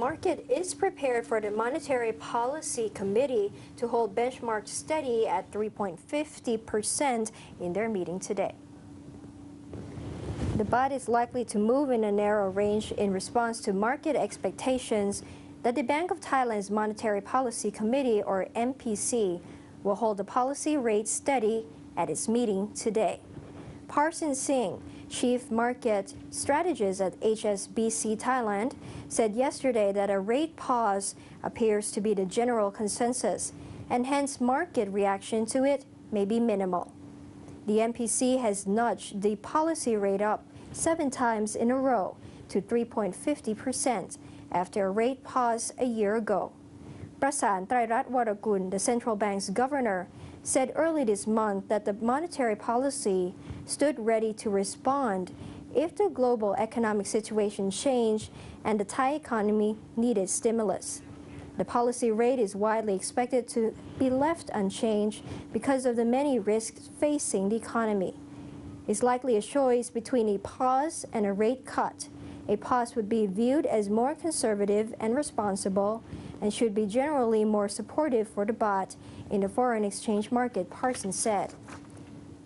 market is prepared for the Monetary Policy Committee to hold benchmark steady at 3.50% in their meeting today. The baht is likely to move in a narrow range in response to market expectations that the Bank of Thailand's Monetary Policy Committee, or MPC, will hold the policy rate steady at its meeting today. Parson Singh, Chief Market Strategist at HSBC Thailand, said yesterday that a rate pause appears to be the general consensus, and hence market reaction to it may be minimal. The MPC has nudged the policy rate up 7 times in a row to 3.50% after a rate pause a year ago. Prasan Trairatwaragun, the central bank's governor, said early this month that the monetary policy stood ready to respond if the global economic situation changed and the Thai economy needed stimulus. The policy rate is widely expected to be left unchanged because of the many risks facing the economy. It's likely a choice between a pause and a rate cut. A pause would be viewed as more conservative and responsible and should be generally more supportive for the baht in the foreign exchange market, Parsons said.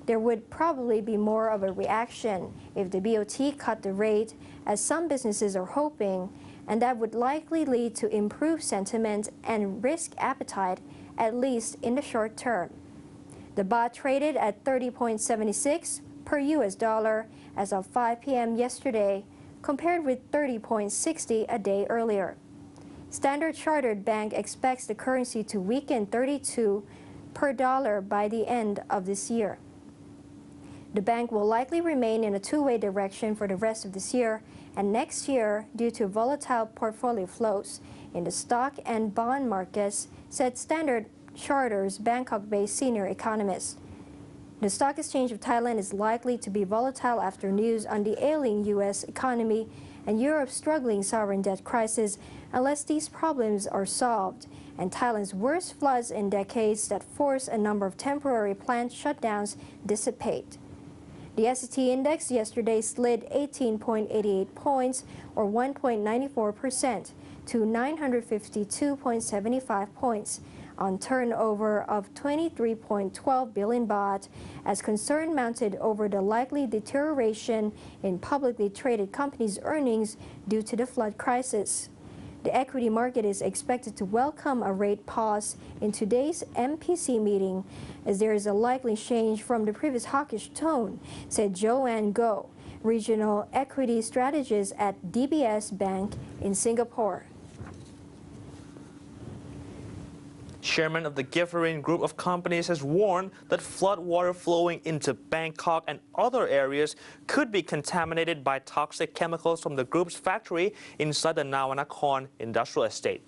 There would probably be more of a reaction if the BOT cut the rate, as some businesses are hoping, and that would likely lead to improved sentiment and risk appetite, at least in the short term. The baht traded at 30.76 per US dollar as of 5 p.m. yesterday, compared with 30.60 a day earlier. Standard Chartered Bank expects the currency to weaken 32 per dollar by the end of this year. The bank will likely remain in a two-way direction for the rest of this year and next year due to volatile portfolio flows in the stock and bond markets, said Standard Chartered's Bangkok-based senior economist. The Stock Exchange of Thailand is likely to be volatile after news on the ailing U.S. economy and Europe's struggling sovereign debt crisis unless these problems are solved, and Thailand's worst floods in decades that force a number of temporary plant shutdowns dissipate. The SET index yesterday slid 18.88 points, or 1.94%, to 952.75 points, on turnover of 23.12 billion baht, as concern mounted over the likely deterioration in publicly traded companies' earnings due to the flood crisis. The equity market is expected to welcome a rate pause in today's MPC meeting, as there is a likely change from the previous hawkish tone, said Joanne Goh, regional equity strategist at DBS Bank in Singapore. Chairman of the Gifferin Group of Companies has warned that flood water flowing into Bangkok and other areas could be contaminated by toxic chemicals from the group's factory inside the Nakorn industrial estate.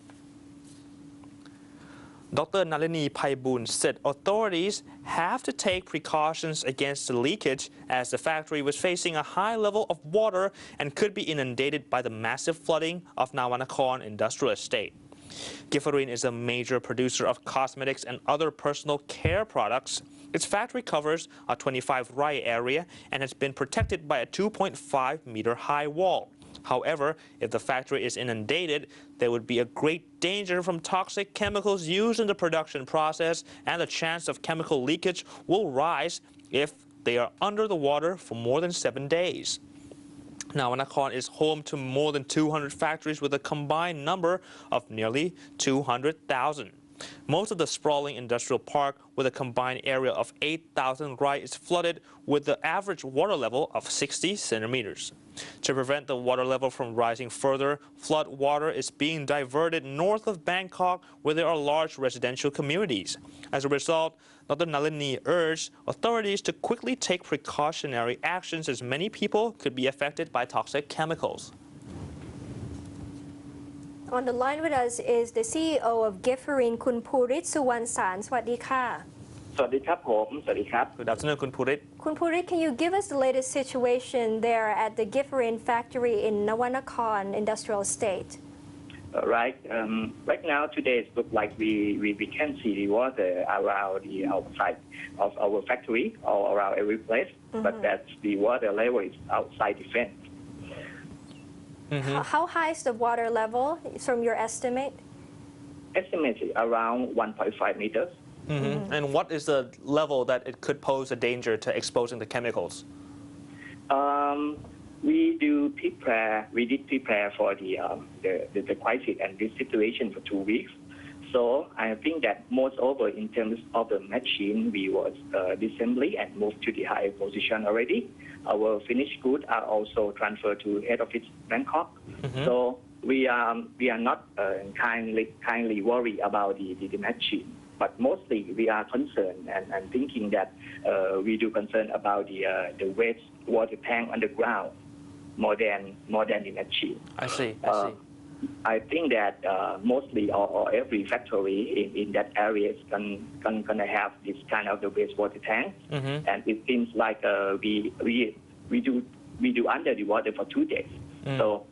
Dr. Nalini Paiboon said authorities have to take precautions against the leakage as the factory was facing a high level of water and could be inundated by the massive flooding of Nakorn industrial estate. Gifferin is a major producer of cosmetics and other personal care products. Its factory covers a 25-rai area and has been protected by a 2.5-meter high wall. However, if the factory is inundated, there would be a great danger from toxic chemicals used in the production process, and the chance of chemical leakage will rise if they are under the water for more than 7 days. Nakorn is home to more than 200 factories with a combined number of nearly 200,000. Most of the sprawling industrial park, with a combined area of 8,000 rai, is flooded with the average water level of 60 centimeters. To prevent the water level from rising further, flood water is being diverted north of Bangkok, where there are large residential communities. As a result, Dr. Nalini urged authorities to quickly take precautionary actions, as many people could be affected by toxic chemicals. On the line with us is the CEO of Gifferin, Kun Purit Suwansarn. สวัสดีค่ะ สวัสดีครับผม สวัสดีครับ Good afternoon, Kun Purit. Kun Purit, can you give us the latest situation there at the Gifferin factory in Nakorn industrial estate? Right. Right now, today it looks like we can see the water around the outside of our factory, all around every place. But that's the water level is outside the fence. How high is the water level from your estimate? Estimated around 1.5 meters. And what is the level that it could pose a danger to exposing the chemicals? We did prepare for the crisis and this situation for 2 weeks. So I think that most over in terms of the machine, we was disassembly and moved to the higher position already. Our finished goods are also transferred to head office Bangkok. So we are not kindly worried about the machine. But mostly we are concerned and thinking that we do concern about the waste water tank underground more than the machine. I see. I think that mostly or every factory in that area is gonna have this kind of the wastewater tank, and it seems like we do under the water for 2 days. So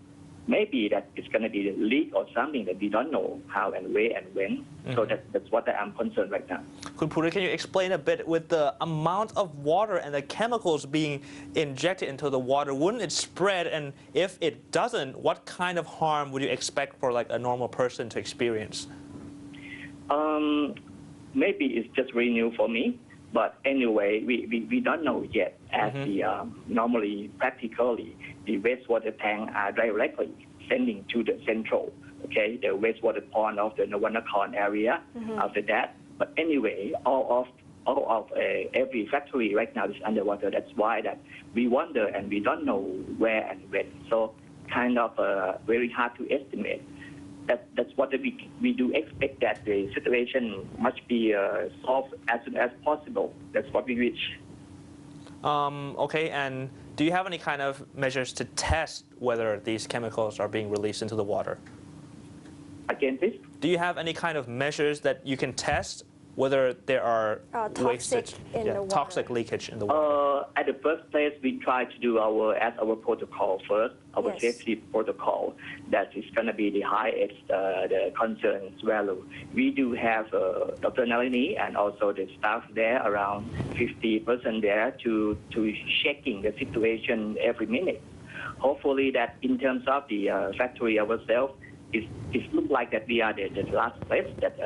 maybe that it's going to be a leak or something that we don't know how and where and when. So that's what I'm concerned right now. Kun Puri, can you explain a bit with the amount of water and the chemicals being injected into the water? Wouldn't it spread? And if it doesn't, what kind of harm would you expect for like a normal person to experience? Maybe it's just very new for me. But anyway, we don't know yet. As normally, practically, the wastewater tank are directly sending to the central, the wastewater pond of the Nakorn area. After that, but anyway, all of every factory right now is underwater. That's why that we wonder and we don't know where and when. So kind of very hard to estimate. That's what we do expect, that the situation must be solved as soon as possible. That's what we wish. Okay, and do you have any kind of measures to test whether these chemicals are being released into the water? Again, please? Do you have any kind of measures that you can test whether there are toxic toxic leakage in the water? At the first place, we try to do our protocol first, our safety protocol. That is going to be the highest the concerns value. We do have Dr. Nalini and also the staff there, around 50% there to checking the situation every minute. Hopefully that in terms of the factory ourselves, it looks like that we are the last place that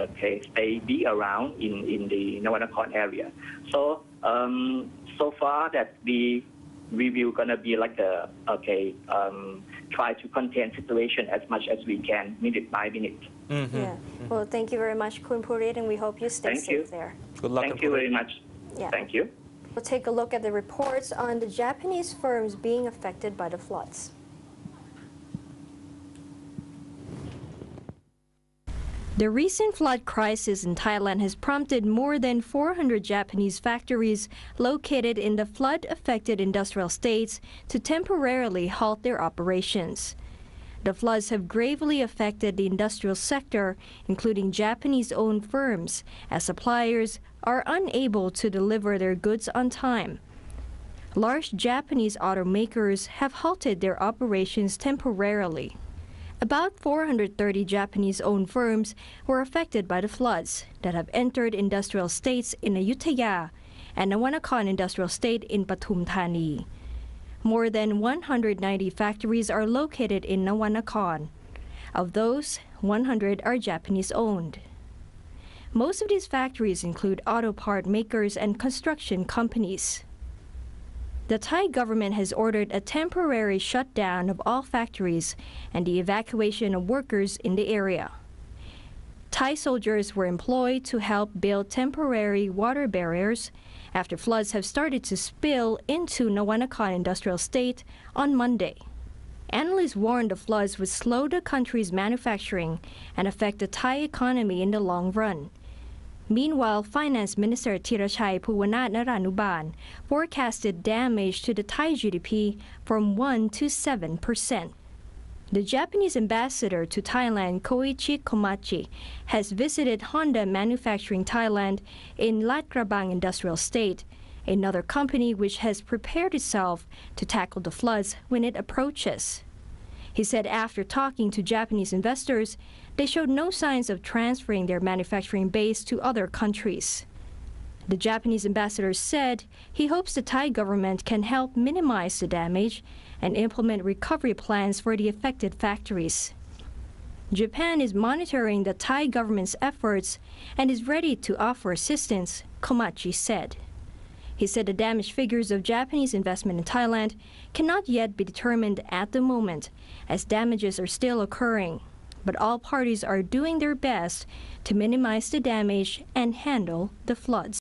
be around in the Nakorn area. So so far that we will gonna be like try to contain situation as much as we can, minute by minute. Yeah. Well, thank you very much, Kun Purit, and we hope you stay safe there. Good luck. Thank you very much. Yeah. Thank you. We'll take a look at the reports on the Japanese firms being affected by the floods. The recent flood crisis in Thailand has prompted more than 400 Japanese factories located in the flood-affected industrial states to temporarily halt their operations. The floods have gravely affected the industrial sector, including Japanese-owned firms, as suppliers are unable to deliver their goods on time. Large Japanese automakers have halted their operations temporarily. About 430 Japanese-owned firms were affected by the floods that have entered industrial states in Ayutthaya and Nakorn industrial state in Pathum Thani. More than 190 factories are located in Nakorn. Of those, 100 are Japanese-owned. Most of these factories include auto part makers and construction companies. The Thai government has ordered a temporary shutdown of all factories and the evacuation of workers in the area. Thai soldiers were employed to help build temporary water barriers after floods have started to spill into Nakorn industrial state on Monday. Analysts warned the floods would slow the country's manufacturing and affect the Thai economy in the long run. Meanwhile, Finance Minister Thirachai Phoowanat Naranuban forecasted damage to the Thai GDP from 1 to 7%. The Japanese ambassador to Thailand, Koichi Komachi, has visited Honda Manufacturing Thailand in Lat Krabang Industrial State, another company which has prepared itself to tackle the floods when it approaches. He said after talking to Japanese investors, they showed no signs of transferring their manufacturing base to other countries. The Japanese ambassador said he hopes the Thai government can help minimize the damage and implement recovery plans for the affected factories. Japan is monitoring the Thai government's efforts and is ready to offer assistance, Komachi said. He said the damage figures of Japanese investment in Thailand cannot yet be determined at the moment, as damages are still occurring. But all parties are doing their best to minimize the damage and handle the floods.